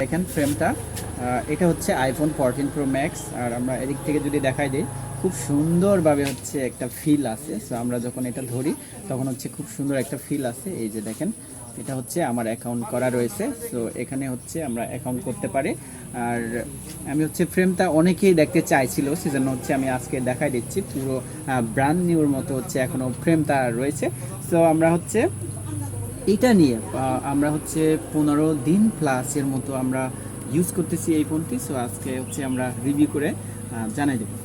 দেখেন ফ্রেমটা, এটা হচ্ছে আইফোন 14 প্রো ম্যাক্স। আর আমরা এদিক থেকে যদি দেখাই দিই, খুব সুন্দরভাবে হচ্ছে একটা ফিল আছে। সো আমরা যখন এটা ধরি তখন হচ্ছে খুব সুন্দর একটা ফিল আছে। এই যে দেখেন, এটা হচ্ছে আমার অ্যাকাউন্ট করা রয়েছে। সো এখানে হচ্ছে আমরা অ্যাকাউন্ট করতে পারি। আর আমি হচ্ছে ফ্রেমটা অনেকেই দেখতে চাইছিল, সেজন্য হচ্ছে আমি আজকে দেখাই দিচ্ছি। পুরো ব্র্যান্ড নিউর মতো হচ্ছে এখনও ফ্রেমটা রয়েছে। সো আমরা হচ্ছে এটা নিয়ে আমরা হচ্ছে 15 দিন প্লাসের মতো আমরা ইউজ করতেছি এই ফোনটি। সো আজকে হচ্ছে আমরা রিভিউ করে জানাই দেবো।